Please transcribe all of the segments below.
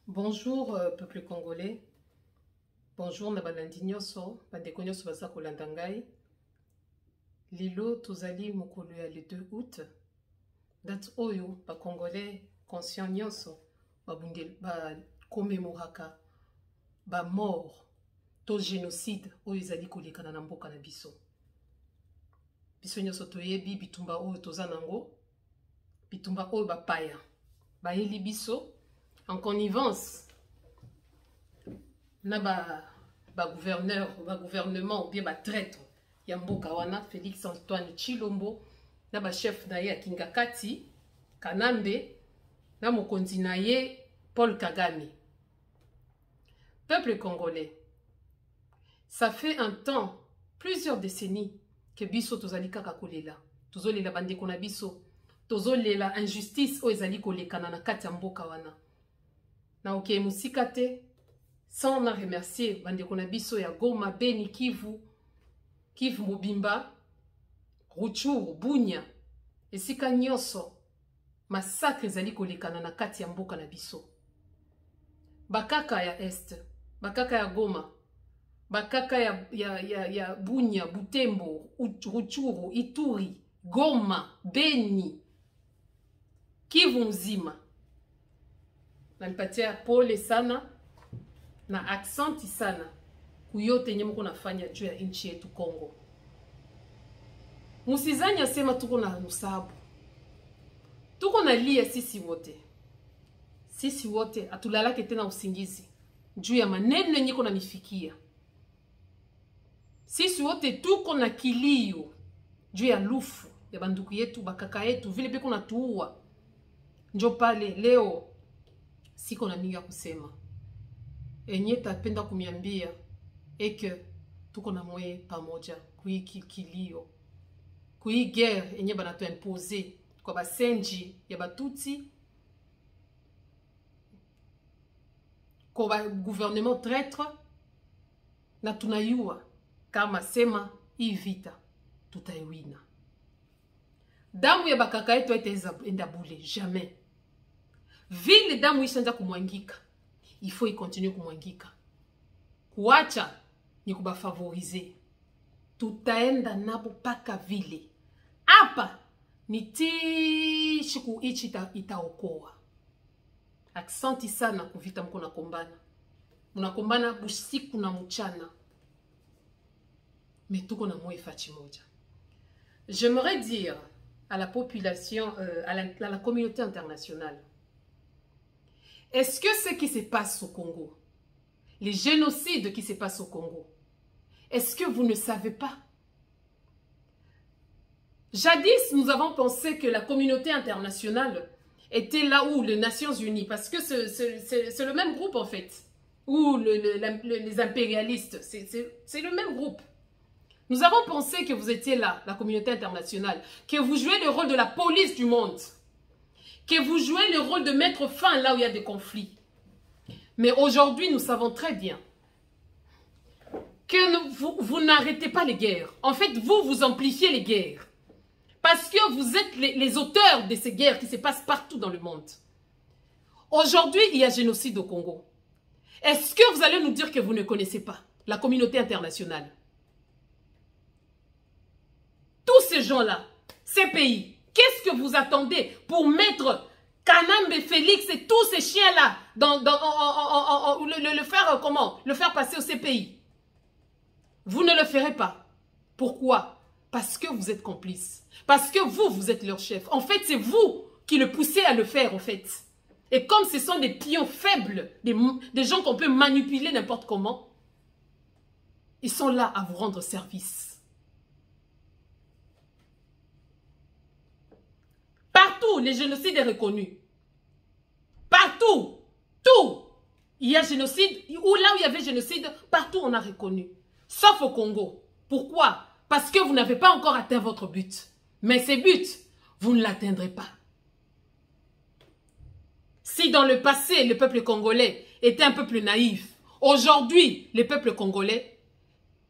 Bonjour peuple congolais. Bonjour na balandi nyonso, bandeko nyonso baza kolanda ngai. Lilo tozali mokolo ya le 2 août. Date oyo ba congolais conscient nyonso ba commémoraka ba mort to génocide oyo ezali kolekana na mboka na biso. Biso nyonso toyebi bitumba oyo toza nango. Bitumba oyo bapaya bayeli biso en connivence na gouvernement ou bien ba traître ya mboka wana Félix Antoine Tshilombo na ba chef na ye Kingakati Kanambe na mokonzi na ye Paul Kagame. Peuple congolais, ça fait un temps, plusieurs décennies que biso tozali kaka kolela, tozolela bandeko na biso, tozolela injustice o ezali kolekana na kati ya mboka wana. Na oke musika te, sans na remercier bandeko na biso ya Goma, Beni, Kivu Mobimba, Rutshuru, Bunia, esika nyonso, massacre ezali kolekana na kati ya mboka na biso. Bakaka ya Est, bakaka ya Goma, bakaka ya Bunia, Butembo, Rutshuru, Ituri, Goma, Beni, Kivu mzima. Nanipatia pole sana na aksanti sana kuyote nye mko nafanya juu ya nchi yetu Kongo. Musizani asema tuko na nusabu. Tuko na lia sisi wote. Sisi wote atulalake tena usingizi juu ya maneno yenye kuna mifikia. Sisi wote tuko na kilio juu ya lufu ya banduku yetu, bakaka yetu, vile pe kuna tuua. Njo pale leo siko na mingi ya kusema. Enye tapenda kumiambia eke tuko na mwe pamoja kui kilio. Kui guerre enye banato impose kwa basenji ya Batutsi, kwa ba gouvernement traître, na tunayua kama sema hii vita tutaiwina. Damu ya bakaka yetu enda bule jamais. Vile damu ishanja kumwangika, il faut y continuer kumwangika. Kuacha ni kubafavorize. Tutaenda nabo paka vile. Hapa ni tishiku ichi itaokoa. Aksanti sana kuvita mko nakombana. Munakombana busiku na mchana. Mais tuko na mwefa chimoja. J'aimerais dire à la population, à la communauté internationale, est-ce que ce qui se passe au Congo, les génocides qui se passent au Congo, est-ce que vous ne savez pas? Jadis, nous avons pensé que la communauté internationale était là où les Nations Unies, parce que c'est le même groupe en fait, ou les impérialistes, c'est le même groupe. Nous avons pensé que vous étiez là, la communauté internationale, que vous jouez le rôle de la police du monde, que vous jouez le rôle de mettre fin là où il y a des conflits. Mais aujourd'hui, nous savons très bien que vous n'arrêtez pas les guerres. En fait, vous amplifiez les guerres. Parce que vous êtes les auteurs de ces guerres qui se passent partout dans le monde. Aujourd'hui, il y a génocide au Congo. Est-ce que vous allez nous dire que vous ne connaissez pas la communauté internationale? Tous ces gens-là, ces pays, qu'est-ce que vous attendez pour mettre Kanambe, Félix et tous ces chiens-là le faire passer au CPI? Vous ne le ferez pas. Pourquoi? Parce que vous êtes complices. Parce que vous êtes leur chef. En fait, c'est vous qui le poussez à le faire, en fait. Et comme ce sont des pions faibles, des gens qu'on peut manipuler n'importe comment, ils sont là à vous rendre service. Partout, le génocide est reconnu. Partout, tout. Il y a génocide, ou là où il y avait génocide, partout on a reconnu. Sauf au Congo. Pourquoi? Parce que vous n'avez pas encore atteint votre but. Mais ces buts, vous ne l'atteindrez pas. Si dans le passé, le peuple congolais était un peuple naïf, aujourd'hui, le peuple congolais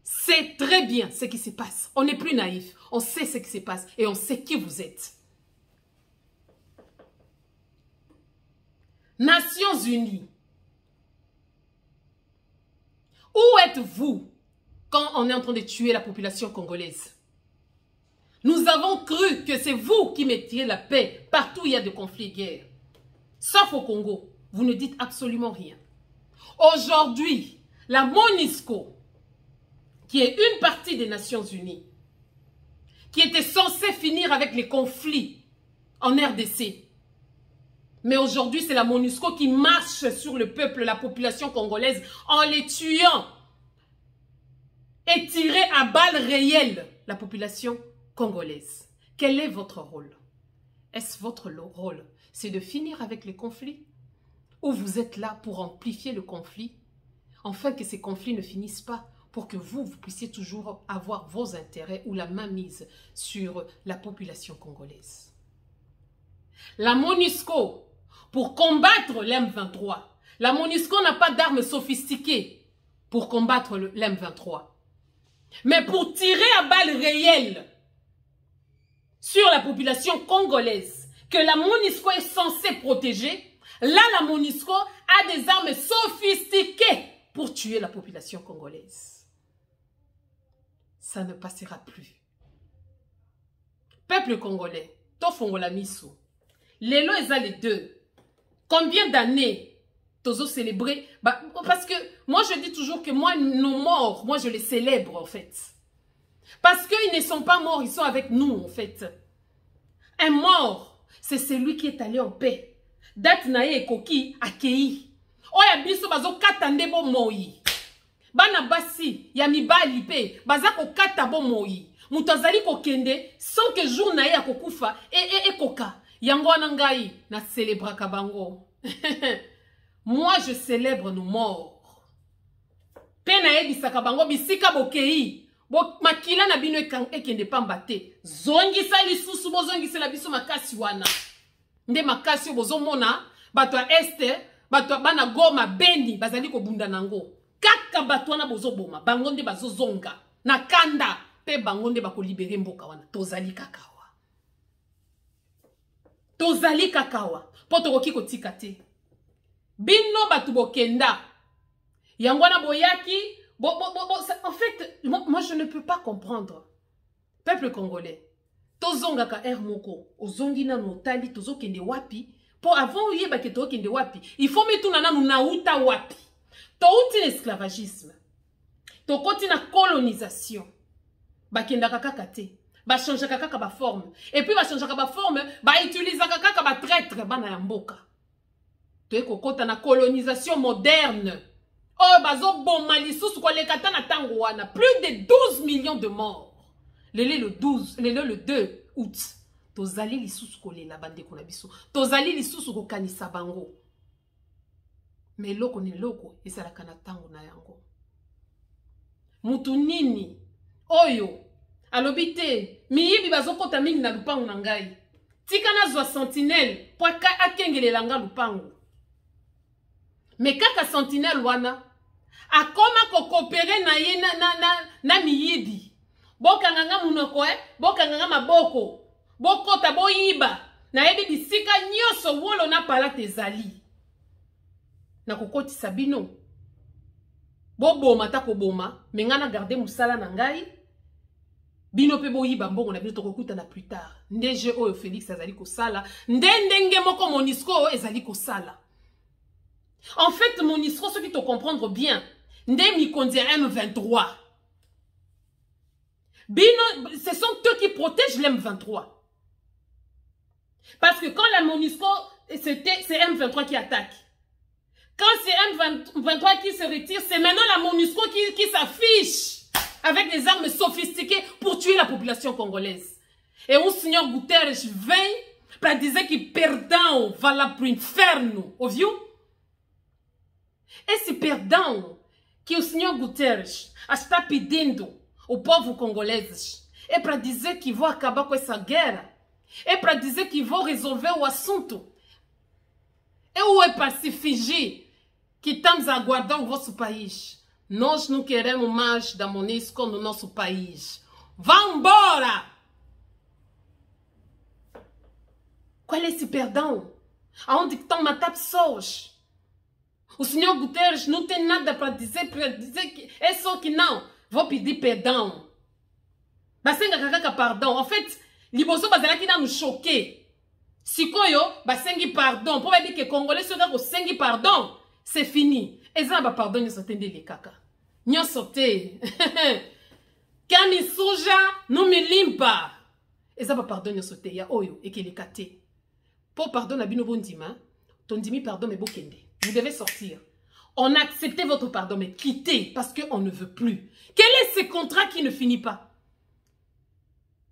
sait très bien ce qui se passe. On n'est plus naïf. On sait ce qui se passe et on sait qui vous êtes. Nations Unies, Où êtes-vous quand on est en train de tuer la population congolaise? Nous avons cru que c'est vous qui mettiez la paix partout où il y a des conflits et guerres. Sauf au Congo, vous ne dites absolument rien. Aujourd'hui, la MONUSCO, qui est une partie des Nations Unies, qui était censée finir avec les conflits en RDC, mais aujourd'hui, c'est la MONUSCO qui marche sur le peuple, la population congolaise, en les tuant et tirer à balles réelles la population congolaise. Quel est votre rôle? Est-ce votre rôle? C'est de finir avec les conflits? Ou vous êtes là pour amplifier le conflit, afin que ces conflits ne finissent pas, pour que vous puissiez toujours avoir vos intérêts ou la main mise sur la population congolaise? La MONUSCO, pour combattre l'M23, la MONUSCO n'a pas d'armes sophistiquées pour combattre l'M23. Mais pour tirer à balles réelles sur la population congolaise, que la MONUSCO est censée protéger, là la MONUSCO a des armes sophistiquées pour tuer la population congolaise. Ça ne passera plus. Peuple congolais, Tofongola Miso, Lelo eza les deux. Combien d'années Tozo célébrer? Parce que moi je dis toujours que moi, nos morts, moi je les célèbre en fait. Parce qu'ils ne sont pas morts, ils sont avec nous en fait. Un mort, c'est celui qui est allé en paix. Date nae ekoki akei. Oya biso bazo katande bo moi. Bana basi ya mibali pe baza ko kata bo moi. Mutazali ko kende sans que jour nae akokufa ekoka. Yango wana ngai na célébrer kabango. Moi je célèbre nos morts. Pe na ebisaka bango bisika bokei. Makila na bino ekende pamba te. Zongisa lisusu bozongisela biso makasi wana. Nde makasi bozo mona bato ya este, bato bana Goma Beni bazali ko bunda nango. Kaka bato wana bozo boma, bango nde bazo zonga. Na kanda pe bango nde bako libere mboka wana. Tozali kakawa. Tozali kakawa. Poto koki kotika te. Bino batu bokenda. Yangwana boyaki. En fait, moi je ne peux pas comprendre. Peuple congolais. Tozonga ka moko. Ozongi na notali. Tozo kende wapi. Pour avant yeba ke to kende wapi. Il faut mettre na nauta wapi. To uti l'esclavagisme. To koti na colonisation. Ba kenda kaka te. Ba changer kaka ba forme. Et puis ba changer kaka ba forme. Ba utiliser kaka ba traître bana ya mboka. To ekokota na colonisation moderne. Oh, bazo boma lisusu ko lekata na tango wana. Plus de 12 millions de morts. Le 2 août. Tozali lisusu ko lela bande ko na biso. Tozali lisusu ko kanisa bango. Mais loko ni loko esalaka na tango na yango. Mutu nini oyo alobite miyibi bazo kota mingi na lupango na ngai. Tika na zwa sentinelle po akengelela nga lupango. Mais kaka sentinelle wana akoma ko coopérer na ye na miyibi. Boka nganga munoko boka nganga maboko. Bokota boyiba na yebi bisika nyoso wolo na pala tezali. Na kokoti sabino. Boboma ta koboma, mengana garder musala na ngai. Bino pe boyiba mbongo na bino tokokuta na plus tard. Ndeje oyo Félix azali ko sala, ndenge moko MONUSCO ezali ko sala. En fait, MONUSCO, ce qu'il faut comprendre bien, Ndemi Kondi M23. Bino, ce sont eux qui protègent l'M23. Parce que quand la MONUSCO, c'est M23 qui attaque. Quand c'est M23 qui se retire, c'est maintenant la MONUSCO qui s'affiche avec des armes sophistiquées pour tuer la population congolaise. Et où Seigneur Guterres vient pour dire qu'il perdant va là pour inferno. Au vieux? Et c'est perdant que o Seigneur Guterres está pedindo au povo congolês é para dizer que vão acabar com essa guerra, é para dizer que vão resolver o assunto, é para se fingir que estamos aguardando o vosso país. Nós não queremos mais da MONUSCO no nosso país. Vão embora! Qual é esse perdão? Aonde estão matando pessoas? O senhor Guterres não tem nada para dizer que é só que não. Vou pedir perdão. Basenga kakaka pardon. En fait, liboso bazalaki na nous choquer. Sikoyo, basengi pardon. Pour dire que Congolais soda ko sengi pardon, c'est fini. Eza ba pardon nyo sotende le kaka. Nyo sote. Kami suja no me limpa. Eza ba pardon nyo sote ya oyo ekele kate. Pour pardon na bino bondima, ton dimi pardon mais bokende. Vous devez sortir. On a accepté votre pardon mais quittez parce qu'on ne veut plus. Quel est ce contrat qui ne finit pas?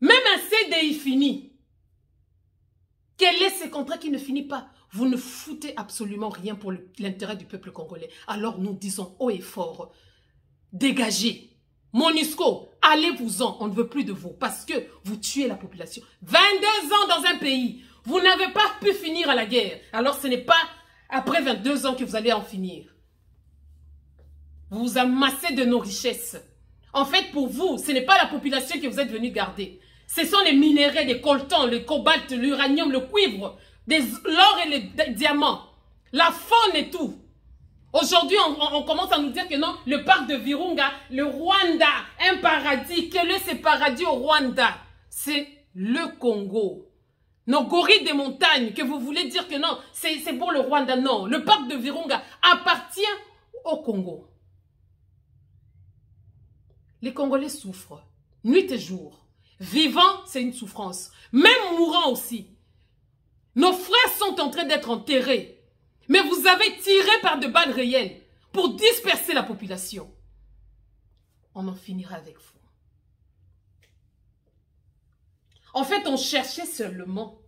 Même un CDI fini. Quel est ce contrat qui ne finit pas? Vous ne foutez absolument rien pour l'intérêt du peuple congolais. Alors nous disons haut et fort, dégagez. MONUSCO, allez-vous-en, on ne veut plus de vous parce que vous tuez la population. 22 ans dans un pays, vous n'avez pas pu finir à la guerre. Alors ce n'est pas après 22 ans que vous allez en finir. Vous vous amassez de nos richesses. En fait, pour vous, ce n'est pas la population que vous êtes venu garder. Ce sont les minéraux, les coltans, le cobalt, l'uranium, le cuivre, l'or et les diamants, la faune et tout. Aujourd'hui, on commence à nous dire que non, le parc de Virunga, le Rwanda, un paradis. Quel est ce paradis au Rwanda? C'est le Congo. Nos gorilles des montagnes, que vous voulez dire que non, c'est pour le Rwanda. Non, le parc de Virunga appartient au Congo. Les Congolais souffrent, nuit et jour. Vivant, c'est une souffrance. Même mourant aussi. Nos frères sont en train d'être enterrés. Mais vous avez tiré par de balles réelles pour disperser la population. On en finira avec vous. En fait, on cherchait seulement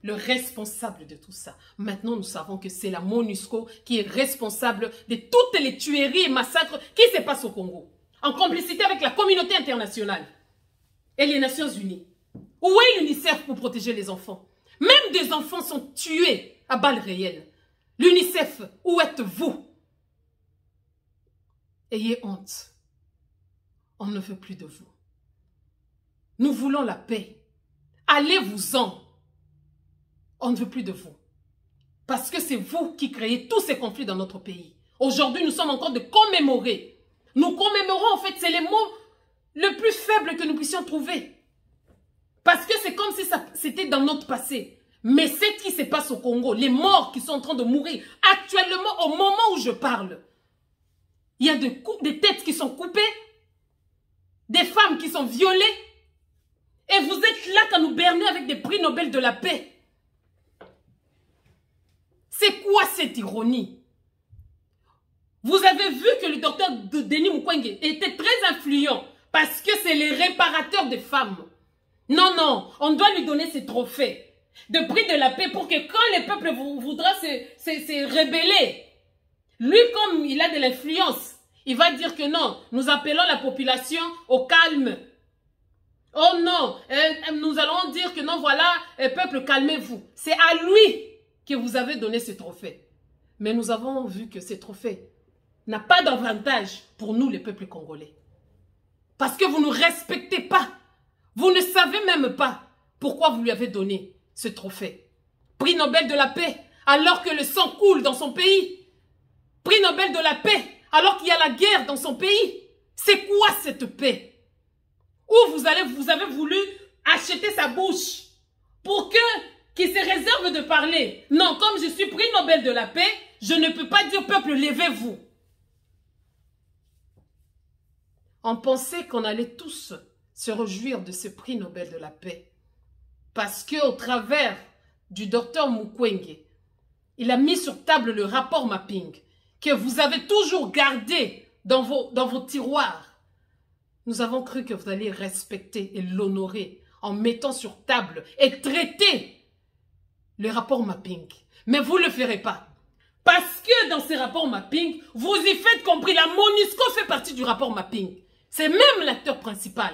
le responsable de tout ça. Maintenant, nous savons que c'est la MONUSCO qui est responsable de toutes les tueries et massacres qui se passent au Congo. En complicité avec la communauté internationale et les Nations Unies. Où est l'UNICEF pour protéger les enfants? Même des enfants sont tués à balles réelles. L'UNICEF, où êtes-vous? Ayez honte. On ne veut plus de vous. Nous voulons la paix. Allez-vous-en. On ne veut plus de vous. Parce que c'est vous qui créez tous ces conflits dans notre pays. Aujourd'hui, nous sommes encore de commémorer. Nous commémorons, en fait, c'est les mots le plus faibles que nous puissions trouver. Parce que c'est comme si c'était dans notre passé. Mais ce qui se passe au Congo, les morts qui sont en train de mourir, actuellement, au moment où je parle, il y a des têtes qui sont coupées, des femmes qui sont violées, et vous êtes là quand nous bernez avec des prix Nobel de la paix. C'est quoi cette ironie? Vous avez vu que le docteur Denis Mukwege était très influent parce que c'est les réparateurs des femmes. Non, non, on doit lui donner ses trophées de prix de la paix pour que quand le peuple voudra se rebeller, lui, comme il a de l'influence, il va dire que non, nous appelons la population au calme. Oh non, nous allons dire que non, voilà, peuple, calmez-vous. C'est à lui que vous avez donné ce trophée. Mais nous avons vu que ce trophée n'a pas d'avantage pour nous, les peuples congolais. Parce que vous ne respectez pas. Vous ne savez même pas pourquoi vous lui avez donné ce trophée. Prix Nobel de la paix, alors que le sang coule dans son pays. Prix Nobel de la paix, alors qu'il y a la guerre dans son pays. C'est quoi cette paix? Ou vous avez voulu acheter sa bouche pour qu'il se réserve de parler. Non, comme je suis prix Nobel de la paix, je ne peux pas dire peuple, levez-vous. On pensait qu'on allait tous se réjouir de ce prix Nobel de la paix. Parce qu'au travers du docteur Mukwege, il a mis sur table le rapport mapping que vous avez toujours gardé dans vos tiroirs. Nous avons cru que vous alliez respecter et l'honorer en mettant sur table et traiter le rapport mapping. Mais vous ne le ferez pas. Parce que dans ces rapports mapping, vous y faites compris, la MONUSCO fait partie du rapport mapping. C'est même l'acteur principal.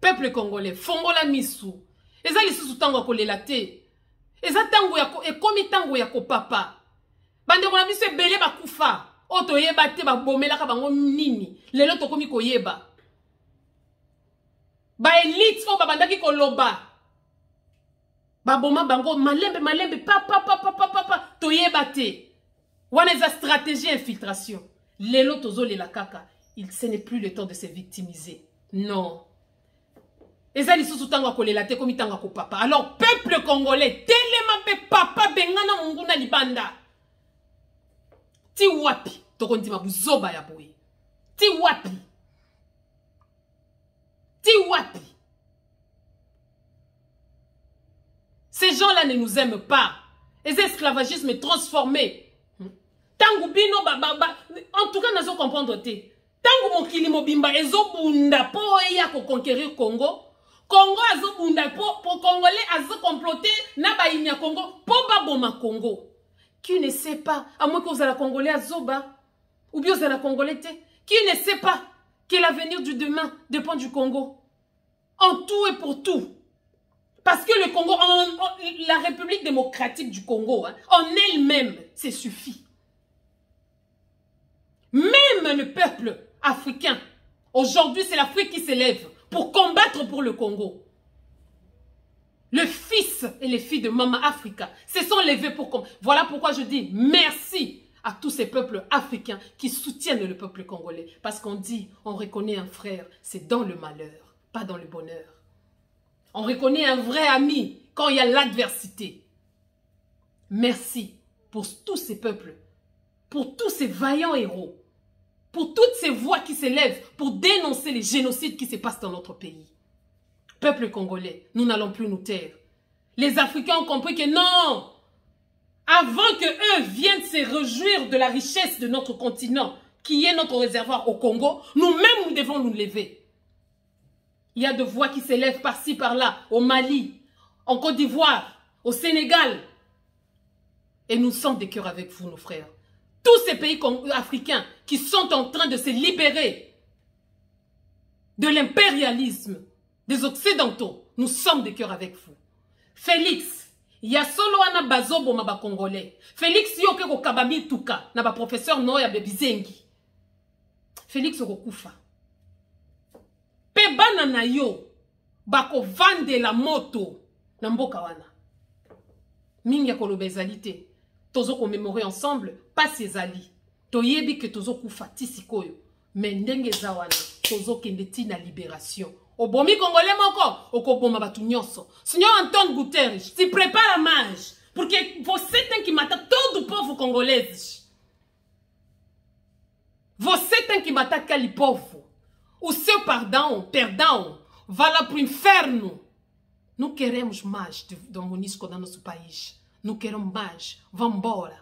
Peuple congolais, fongola misu. Eza lisusu tango kolela te. Eza tango yako ekomi tango yako papa. Bande kona biso ebele bakufa. Oto yeba te ba bomelaka bango nini. Lelo tokomi koyeba. Ba elite o babandaki koloba. Ba boma bango malembe papa toyeba te. Wana stratégie infiltration. Lelo tozole la kaka. Ce n'est plus le temps de se victimiser. Non. Ezali sous tanga kolela te komi tanga ko papa. Alors peuple congolais, telema pe papa bengana munguna libanda. Ti wapi tokondima buzoba ya boye. Ti wapi. Ti wapi. Ces gens-là ne nous aiment pas. Les esclavagismes est transformé. Tangu bino en tout cas nazo comprendre te. Tangu mokili mobimba ezo bunda po ya ko conquérir Congo. Congo azo bunda po congolais azo comploter na ba inya Congo po ba boma Congo. Qui ne sait pas, à moins que vous allez congolais à Zoba ou bien vous allez congolais te, qui ne sait pas que l'avenir du demain dépend du Congo. En tout et pour tout. Parce que le Congo, la République démocratique du Congo, hein, en elle-même, c'est suffit. Même le peuple africain, aujourd'hui, c'est l'Afrique qui s'élève pour combattre pour le Congo. Le fils et les filles de Mama Africa se sont levés pour combattre. Voilà pourquoi je dis merci à tous ces peuples africains qui soutiennent le peuple congolais. Parce qu'on dit, on reconnaît un frère, c'est dans le malheur, pas dans le bonheur. On reconnaît un vrai ami quand il y a l'adversité. Merci pour tous ces peuples, pour tous ces vaillants héros, pour toutes ces voix qui s'élèvent pour dénoncer les génocides qui se passent dans notre pays. Peuple congolais, nous n'allons plus nous taire. Les Africains ont compris que non, avant que eux viennent se réjouir de la richesse de notre continent, qui est notre réservoir au Congo, nous-mêmes nous devons nous lever. Il y a des voix qui s'élèvent par-ci, par-là, au Mali, en Côte d'Ivoire, au Sénégal. Et nous sommes de cœur avec vous, nos frères. Tous ces pays africains qui sont en train de se libérer de l'impérialisme des Occidentaux, nous sommes de cœur avec vous. Félix, il y a solo ana bazobo maba congolais. Félix yoke ko kabami tuka na ba professeur Noya Bebizengi. Félix okufa. Pe bana na yo bako vande la moto na mboka wana. Mingi koloba ezalité. Tozo commémorer ensemble pas ces ali. Toyebi que tozo kufa tisikoyo. Mais ndenge za wana tozo kende tina libération. Obomi congolais moko okoboma batu nyonso. Seigneur Antoine Guterres, tu prépares la marche pour que vos sétins qui m'attaquent tout du pauvre congolais. Vos sétins qui m'attaquent les pauvres. Ou ceux perdant, voilà pour inferno. Nous queremos mais de Monisco dans notre pays. Nous queremos mais. Vamos embora.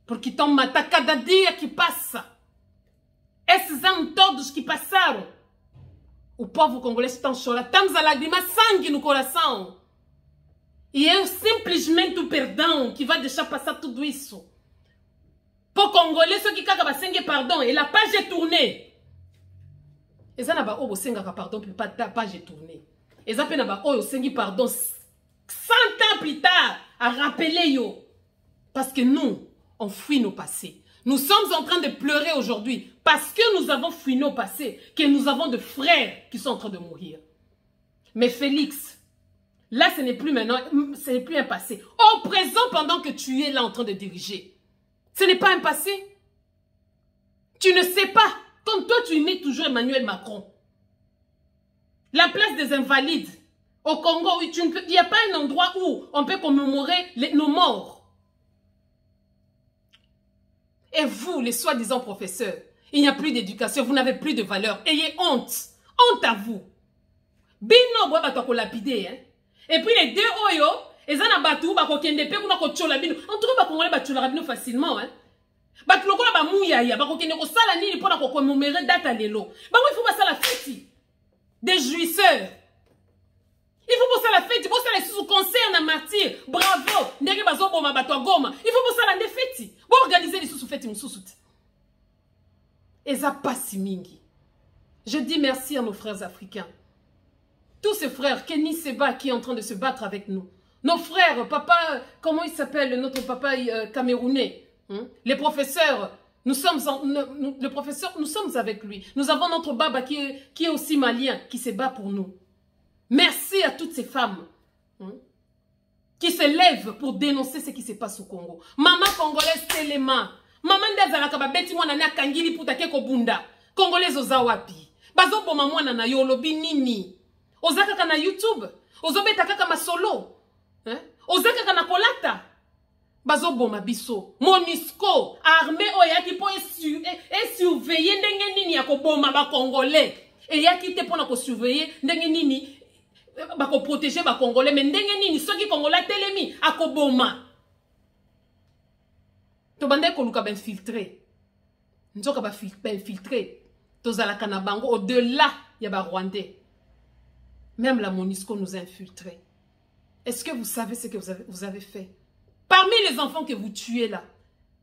Porque estão matando cada dia que passa. Esses anos todos que passaram. O povo congolês está chorando. Estamos a lagrimar sangue no coração. E é simplesmente o perdão que vai deixar passar tudo isso. Pour congolais, ceux qui acabent de pardon, et la page est tournée. Et ça n'a pas pardon, puis pas ta page est tournée. Et ça n'a pas pardon 100 ans plus tard à rappeler yo. Parce que nous, on fuit nos passés. Nous sommes en train de pleurer aujourd'hui parce que nous avons fui nos passés, que nous avons de frères qui sont en train de mourir. Mais Félix, là ce n'est plus maintenant, ce n'est plus un passé. Au présent, pendant que tu es là en train de diriger, ce n'est pas un passé. Tu ne sais pas, comme toi tu mets toujours Emmanuel Macron. La place des invalides au Congo, il n'y a pas un endroit où on peut commémorer nos morts. Et vous, les soi-disant professeurs, il n'y a plus d'éducation, vous n'avez plus de valeur. Ayez honte. Honte à vous. Bino bois batako lapidé, hein. Et puis les deux oyo, et ça n'a batou, bako kende pe kuna ko chola bino. En tout cas, bako ngole bachola bino facilement, hein. Batu lokola ba mouyaya, bako kende ko sala nini pona ko commémorer data lelo. Bako il faut pas ça la fête. Des jouisseurs. Il faut pour ça la fête, il faut ça les sous concert na martyr. Bravo. Ndenge bazo boma bato goma. Il faut pour ça la défête. Bon organiser les sous fête moussou. Et ça passe mingi. Je dis merci à nos frères africains. Tous ces frères, Kenny Seba qui est en train de se battre avec nous. Nos frères, papa, comment il s'appelle, notre papa camerounais. Les professeurs, nous sommes avec lui. Nous avons notre baba qui est aussi malien, qui se bat pour nous. Merci à toutes ces femmes qui se lèvent pour dénoncer ce qui se passe au Congo. Maman congolaise telema. Maman ndazalaka babeti mwana na kangili puta ke kobunda. Congolaise ozawapi. Bazo boma mwana na yo lobi nini. Ozaka kana YouTube. Ozobeta kaka masolo. Ozaka kana kolata. Bazo boma biso. MONUSCO. Armée oyaki po surveiller ndenge nini ya koboma ba congolais. Et yaki te pona ko surveiller ndenge nini bako protéger ba congolais mais ndenge nini soki congolais telemi akoboma to bande ko luka ben filtré nzoka ba filtré to zala kana bango au delà ya ba rwandais même la MONUSCO nous a infiltrés. Est-ce que vous savez ce que vous avez fait parmi les enfants que vous tuez là?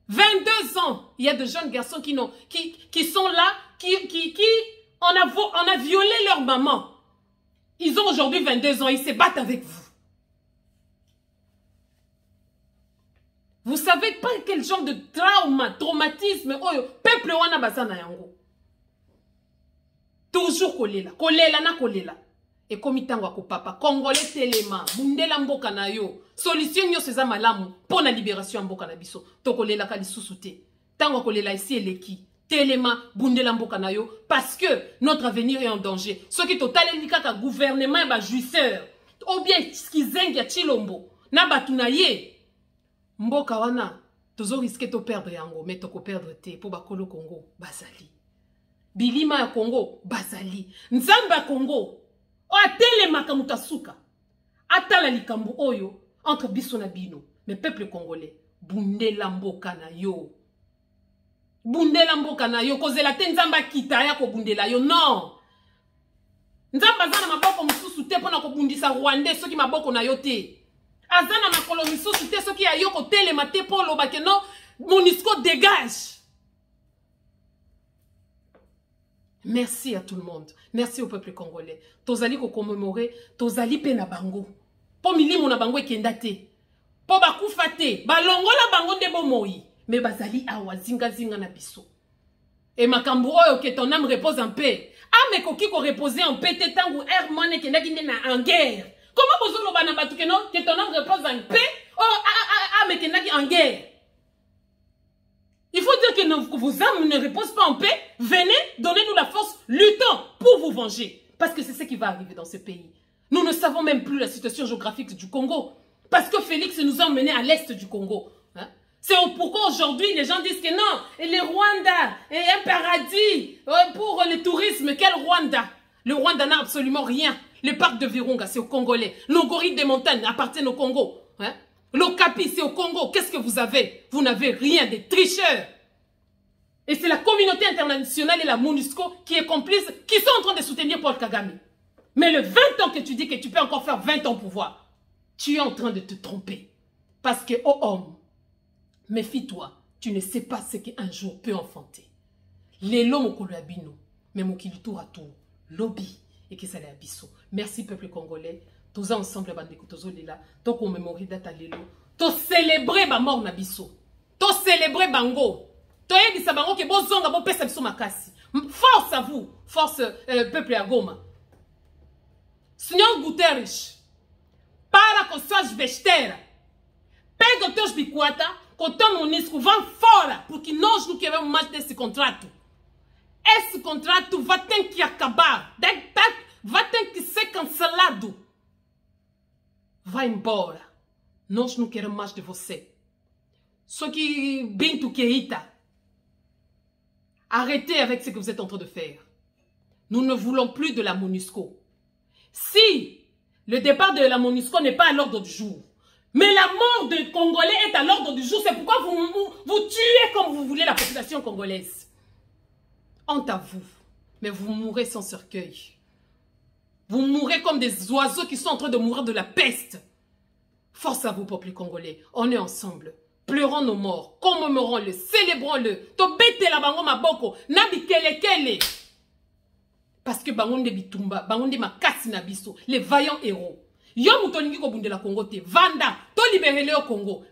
22 ans, il y a de jeunes garçons qui sont là, on a violé leur maman. Ils ont aujourd'hui 22 ans, ils se battent avec vous. Vous savez pas quel genre de traumatisme, peuple wana bazana yango. Toujours kolela na kolela. Et comme tango ko papa, congolais telema, bundela mboka na yo. Solution nyo seza malamu pour la libération mboka na biso. To kolela ka lisusu te. Tango kolela ici eleki. Telema bundela mboka na yo parce que notre avenir est en danger. Ce qui total elikaka gouvernement ba jouisseur ou bien skizengi ya Chilombo na batunaye mboka wana tozo risquer to perdre yango mais to ko perdre te pour bakolo Congo bazali. Bilima ya Congo bazali. Nzamba Congo o telema ka mutasuka. Atala likambo oyo entre biso na bino mais peuple congolais bundela mboka na yo. Bundela mboka na yo kozela te nzamba kita ya ko bundela yo non. Nzamba zana maboko mususu te pona ko bundisa Rwandais soki maboko na yo te. Azana makolo mususu te soki ya yo ko telema te polo ba ke non MONUSCO dégage. Merci à tout le monde. Merci au peuple congolais. Tozali ko commémorer, tozali pe na bango. Po milimo na bango ekenda te. Po bakufa te, balongola bango nde bomoi. Mais bazali awa zinga na biso. Et makambo oyo que ton âme repose en paix. Ame koki ko reposer en paix te tangu mone ke ndaki na en guerre. Comment bozolo bana batu ke non que ton âme repose en paix? Oh ame ke ndaki en guerre. Il faut dire que vos âmes ne reposent pas en paix. Venez, donnez-nous la force, luttons pour vous venger. Parce que c'est ce qui va arriver dans ce pays. Nous ne savons même plus la situation géographique du Congo. Parce que Félix nous a emmenés à l'est du Congo. C'est pourquoi aujourd'hui les gens disent que non, et le Rwanda est un paradis pour le tourisme. Quel Rwanda? Le Rwanda n'a absolument rien. Le parc de Virunga, c'est au Congolais. Nos gorilles des montagnes appartiennent au Congo. L'Okapi, c'est au Congo. Qu'est-ce que vous avez? Vous n'avez rien, des tricheurs. Et c'est la communauté internationale et la MONUSCO qui est complice, qui sont en train de soutenir Paul Kagame. Mais le 20 ans que tu dis que tu peux encore faire 20 ans au pouvoir, tu es en train de te tromper. Parce que, oh homme, méfie-toi, tu ne sais pas ce qu'un jour peut enfanter. Lelo mokolo ya bino, mais mokili tour à tour, lobby et que ça les abisso. Merci peuple congolais, tous ensemble bandeko tozo lela, to commémorer data lelo, to célébrer ba mort na biso, to célébrer bango, to yebisa bango ke bozonga bo pesa biso makasi. Force à vous, force peuple ya Goma. Senhor Guterres, para com suas besteiras, pega os teus bicuata. Quando MONUSCO vão fora, porque nós não queremos mais desse contrato. Esse contrato vai ter que acabar, vai ter que ser cancelado. Vai embora. Nós não queremos mais de você. Só que Bintou Keïta, arrêtez avec ce que vous êtes en train de faire. Nous ne voulons plus de la MONUSCO. Si le départ de la MONUSCO n'est pas à l'ordre du jour, mais la mort des Congolais est à l'ordre du jour. C'est pourquoi vous tuez comme vous voulez la population congolaise. Honte à vous. Mais vous mourrez sans cercueil. Vous mourrez comme des oiseaux qui sont en train de mourir de la peste. Force à vous, peuple congolais. On est ensemble. Pleurons nos morts. Commémorons-le. Célébrons-le. Tobete la bango maboko. Nabi kele. Parce que bango de bitumba. Bango de makasi nabiso. Les vaillants héros. Yo mutoningi ko bundela Congo te. Vanda. To libérez le au Congo.